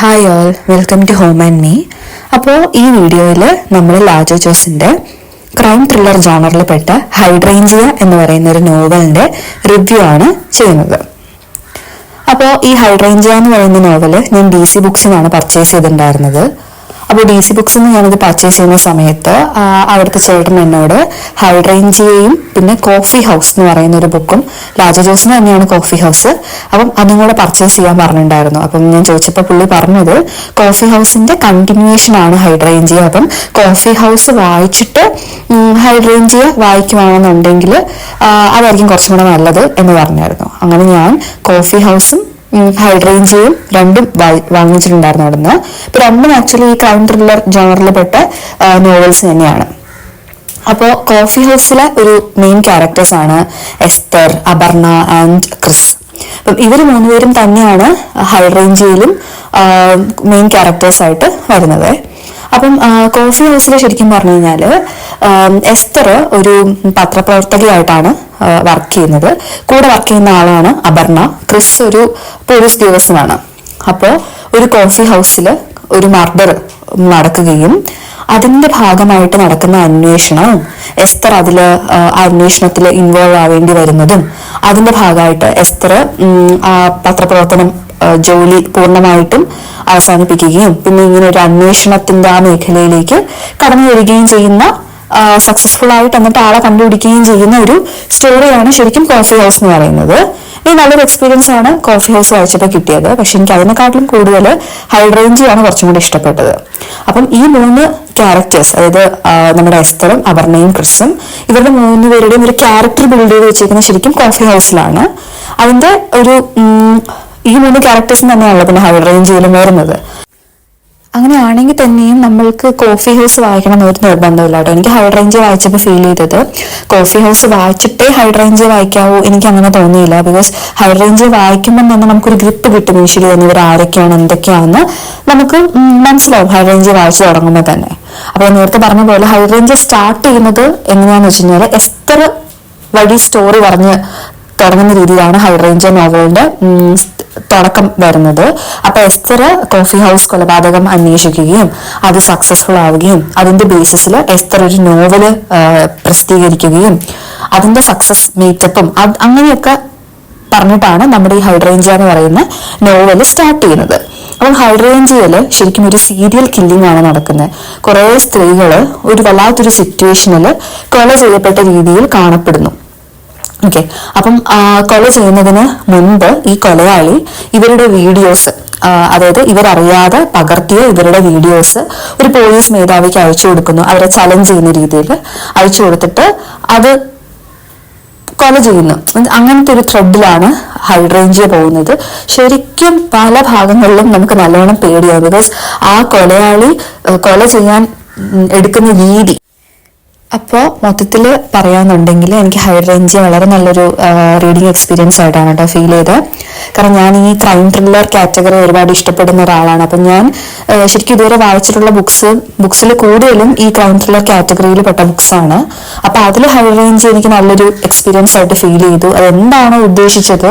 Hi all, welcome to home and me. അപ്പോൾ ഈ വീഡിയോയിൽ നമ്മൾ ലാജോ ജോസിൻ്റെ ക്രൈം ത്രില്ലർ ജോണറിൽ പെട്ട ഹൈഡ്രേഞ്ചിയ എന്ന് പറയുന്ന ഒരു നോവലിൻ്റെ റിവ്യൂ ആണ് ചെയ്യുന്നത്. അപ്പോൾ ഈ ഹൈഡ്രേഞ്ചിയ എന്ന് പറയുന്ന നോവല് ഞാൻ DC ബുക്സിൽ നിന്നാണ് പർച്ചേസ് ചെയ്തിട്ടുണ്ടായിരുന്നത്. അപ്പോൾ DC ബുക്സിൽ നിന്ന് ഞാനിത് പർച്ചേസ് ചെയ്യുന്ന സമയത്ത് അവിടുത്തെ ചേട്ടൻ എന്നോട് ഹൈഡ്രേഞ്ചിയയും പിന്നെ കോഫി ഹൗസ് എന്ന് പറയുന്ന ഒരു ബുക്കും, ലാജോ ജോസിന് തന്നെയാണ് കോഫി ഹൗസ്, അപ്പം അതും കൂടെ പർച്ചേസ് ചെയ്യാൻ പറഞ്ഞിട്ടുണ്ടായിരുന്നു. അപ്പം ഞാൻ ചോദിച്ചപ്പോൾ പുള്ളി പറഞ്ഞത് കോഫി ഹൗസിന്റെ കണ്ടിന്യൂവേഷൻ ആണ് ഹൈഡ്രേഞ്ചിയ. അപ്പം കോഫി ഹൗസ് വായിച്ചിട്ട് ഹൈഡ്രേഞ്ചിയ വായിക്കുവാണെന്നുണ്ടെങ്കിൽ അതായിരിക്കും കുറച്ചും കൂടെ നല്ലത് എന്ന് പറഞ്ഞായിരുന്നു. അങ്ങനെ ഞാൻ കോഫി ഹൗസും ഹൈഡ്രേഞ്ചിയയും രണ്ടും വാങ്ങിച്ചിട്ടുണ്ടായിരുന്നു അവിടുന്ന്. ഇപ്പൊ രണ്ടും ആക്ച്വലി ഈ ക്രൈം ത്രില്ലർ ജോണറിൽ പെട്ട നോവൽസ് തന്നെയാണ്. അപ്പോൾ കോഫി ഹൗസിലെ ഒരു മെയിൻ ക്യാരക്ടേഴ്സ് ആണ് എസ്തർ, അപർണ ആൻഡ് ക്രിസ്. അപ്പം ഇവർ മൂന്നുപേരും തന്നെയാണ് ഹൈഡ്രേഞ്ചിയയിലും മെയിൻ ക്യാരക്ടേഴ്സ് ആയിട്ട് വരുന്നത്. അപ്പം കോഫി ഹൗസിൽ ശരിക്കും പറഞ്ഞു കഴിഞ്ഞാല് എസ്തർ ഒരു പത്രപ്രവർത്തകയായിട്ടാണ് വർക്ക് ചെയ്യുന്നത്. കൂടെ വർക്ക് ചെയ്യുന്ന ആളാണ് അപർണ. ക്രിസ് ഒരു പോലീസ് ഉദ്യോഗസ്ഥനാണ്. അപ്പോൾ ഒരു കോഫി ഹൗസിൽ ഒരു മർഡർ നടക്കുകയും അതിന്റെ ഭാഗമായിട്ട് നടക്കുന്ന അന്വേഷണവും എസ്തർ അതിൽ അന്വേഷണത്തിൽ ഇൻവോൾവ് ആവേണ്ടി വരുന്നതും അതിന്റെ ഭാഗമായിട്ട് എസ്തർ ആ പത്രപ്രവർത്തനം ജോലി പൂർണ്ണമായിട്ടും അവസാനിപ്പിക്കുകയും പിന്നെ ഇങ്ങനെ ഒരു അന്വേഷണത്തിന്റെ ആ മേഖലയിലേക്ക് കടന്നു വരികയും ചെയ്യുന്ന, സക്സസ്ഫുൾ ആയിട്ട് എന്നിട്ട് ആളെ കണ്ടുപിടിക്കുകയും ചെയ്യുന്ന ഒരു സ്റ്റോറിയാണ് ശരിക്കും കോഫി ഹൗസ് എന്ന് പറയുന്നത്. ഈ നല്ലൊരു എക്സ്പീരിയൻസ് ആണ് കോഫി ഹൗസ് വായിച്ചപ്പോൾ കിട്ടിയത്. പക്ഷെ എനിക്ക് അതിനെക്കാട്ടിലും കൂടുതൽ ഹൈഡ്രേഞ്ചിയാണ് കുറച്ചും കൂടി ഇഷ്ടപ്പെട്ടത്. അപ്പം ഈ മൂന്ന് ക്യാരക്ടേഴ്സ്, അതായത് നമ്മുടെ എസ്തറും അപർണയും ക്രിസും, ഇവരുടെ മൂന്നുപേരുടെയും ഒരു ക്യാരക്ടർ ബിൽഡ് ചെയ്ത് വെച്ചിരിക്കുന്നത് ശരിക്കും കോഫി ഹൗസിലാണ്. അതിന്റെ ഒരു ഈ മൂന്ന് ക്യാരക്ടേഴ്സും തന്നെയാണല്ലോ പിന്നെ ഹൈഡ്രേഞ്ചിയിലും വരുന്നത്. അങ്ങനെയാണെങ്കിൽ തന്നെയും നമ്മൾക്ക് കോഫി ഹൗസ് വായിക്കണം എന്നൊരു നിർബന്ധമില്ല കേട്ടോ. എനിക്ക് ഹൈഡ്രേഞ്ചിയ വായിച്ചപ്പോൾ ഫീൽ ചെയ്തത് കോഫി ഹൗസ് വായിച്ചിട്ടേ ഹൈഡ്രേഞ്ചിയ വായിക്കാവൂ എനിക്ക് അങ്ങനെ തോന്നിയില്ല. ബിക്കോസ് ഹൈഡ്രേഞ്ചിയ വായിക്കുമ്പോൾ തന്നെ നമുക്കൊരു ഗ്രിപ്പ് കിട്ടും. യൂഷ്വലി തന്നെ ഇവർ ആരൊക്കെയാണ് എന്തൊക്കെയാണെന്ന് നമുക്ക് മനസ്സിലാവും ഹൈഡ്രേഞ്ചിയ വായിച്ചു തുടങ്ങുമ്പോൾ തന്നെ. അപ്പോൾ നേരത്തെ പറഞ്ഞ പോലെ ഹൈഡ്രേഞ്ചിയ സ്റ്റാർട്ട് ചെയ്യുന്നത് എങ്ങനെയാന്ന് വെച്ച് കഴിഞ്ഞാൽ എസ്തർ വഴി സ്റ്റോറി പറഞ്ഞ് തുടങ്ങുന്ന രീതിയിലാണ് ഹൈഡ്രേഞ്ചിയ നോവലിന്റെ തുടക്കം വരുന്നത്. അപ്പൊ എസ്തർ കോഫി ഹൗസ് കൊലപാതകം അന്വേഷിക്കുകയും അത് സക്സസ്ഫുൾ ആവുകയും അതിന്റെ ബേസിസിൽ എസ്തർ ഒരു നോവല് പ്രസിദ്ധീകരിക്കുകയും അതിന്റെ സക്സസ് മീറ്റപ്പും അങ്ങനെയൊക്കെ പറഞ്ഞിട്ടാണ് നമ്മുടെ ഈ ഹൈഡ്രേഞ്ചിയ എന്ന് പറയുന്ന നോവല് സ്റ്റാർട്ട് ചെയ്യുന്നത്. അപ്പം ഹൈഡ്രേഞ്ചിയയില് ശരിക്കും ഒരു സീരിയൽ കില്ലിംഗ് ആണ് നടക്കുന്നത്. കുറെ സ്ത്രീകള് ഒരു വല്ലാത്തൊരു സിറ്റുവേഷനിൽ കൊല ചെയ്യപ്പെട്ട രീതിയിൽ കാണപ്പെടുന്നു. ഓക്കെ, അപ്പം കൊല ചെയ്യുന്നതിന് മുൻപ് ഈ കൊലയാളി ഇവരുടെ വീഡിയോസ്, അതായത് ഇവരറിയാതെ പകർത്തിയ ഇവരുടെ വീഡിയോസ് ഒരു പോലീസ് മേധാവിക്ക് അയച്ചു കൊടുക്കുന്നു. അവരെ ചലഞ്ച് ചെയ്യുന്ന രീതിയിൽ അയച്ചു കൊടുത്തിട്ട് അത് കൊല ചെയ്യുന്നു. അങ്ങനത്തെ ഒരു ത്രെഡിലാണ് ഹൈഡ്രേഞ്ചിയ പോകുന്നത്. ശരിക്കും പല ഭാഗങ്ങളിലും നമുക്ക് നല്ലോണം പേടിയാവും. ബിക്കോസ് ആ കൊലയാളി കൊല ചെയ്യാൻ എടുക്കുന്ന രീതി. അപ്പോൾ മൊത്തത്തിൽ പറയാന്നുണ്ടെങ്കിൽ എനിക്ക് ഹൈഡ്രേഞ്ചിയ വളരെ നല്ലൊരു റീഡിങ് എക്സ്പീരിയൻസ് ആയിട്ടാണ് കേട്ടോ ഫീൽ ചെയ്തത്. കാരണം ഞാൻ ഈ ക്രൈം ത്രില്ലർ കാറ്റഗറി ഒരുപാട് ഇഷ്ടപ്പെടുന്ന ഒരാളാണ്. അപ്പം ഞാൻ ശരിക്കും ഇതുവരെ വായിച്ചിട്ടുള്ള ബുക്സിൽ കൂടുതലും ഈ ക്രൈം ത്രില്ലർ കാറ്റഗറിയിൽ പെട്ട ബുക്സാണ്. അപ്പൊ അതിൽ ഹൈഡ്രേഞ്ചിയ എനിക്ക് നല്ലൊരു എക്സ്പീരിയൻസ് ആയിട്ട് ഫീൽ ചെയ്തു. അതെന്താണോ ഉദ്ദേശിച്ചത്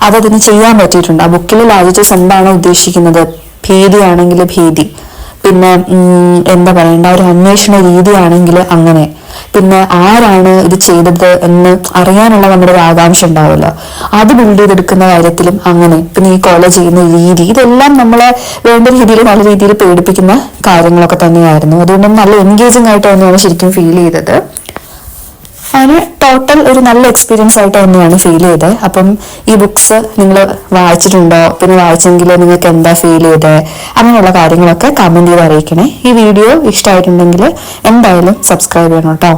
അതതിന് ചെയ്യാൻ പറ്റിയിട്ടുണ്ട്. ആ ബുക്കിൽ ലാജോ ജോസ് എന്താണോ ഉദ്ദേശിക്കുന്നത്, ഭീതിയാണെങ്കിൽ ഭീതി, പിന്നെ എന്താ പറയണ്ട ഒരു അന്വേഷണ രീതിയാണെങ്കിൽ അങ്ങനെ, പിന്നെ ആരാണ് ഇത് ചെയ്തത് എന്ന് അറിയാനുള്ള നമ്മുടെ ഒരു ആകാംക്ഷ ഉണ്ടാവുമല്ലോ, അത് ബിൽഡ് ചെയ്തെടുക്കുന്ന കാര്യത്തിലും അങ്ങനെ, പിന്നെ ഈ കൊല ചെയ്യുന്ന രീതി, ഇതെല്ലാം നമ്മളെ വേണ്ട രീതിയിൽ നല്ല രീതിയിൽ പേടിപ്പിക്കുന്ന കാര്യങ്ങളൊക്കെ തന്നെയായിരുന്നു. അതുകൊണ്ട് നല്ല എൻഗേജിങ് ആയിട്ട് തന്നെയാണ് ശരിക്കും ഫീൽ ചെയ്തത്. അതിന് ടോട്ടൽ ഒരു നല്ല എക്സ്പീരിയൻസ് ആയിട്ട് തന്നെയാണ് ഫീൽ ചെയ്തത്. അപ്പം ഈ ബുക്സ് നിങ്ങൾ വായിച്ചിട്ടുണ്ടോ, പിന്നെ വായിച്ചെങ്കിൽ നിങ്ങൾക്ക് എന്താ ഫീൽ ചെയ്തത്, അങ്ങനെയുള്ള കാര്യങ്ങളൊക്കെ കമന്റ് ചെയ്ത് അറിയിക്കണേ. ഈ വീഡിയോ ഇഷ്ടമായിട്ടുണ്ടെങ്കിൽ എന്തായാലും സബ്സ്ക്രൈബ് ചെയ്യണം കേട്ടോ.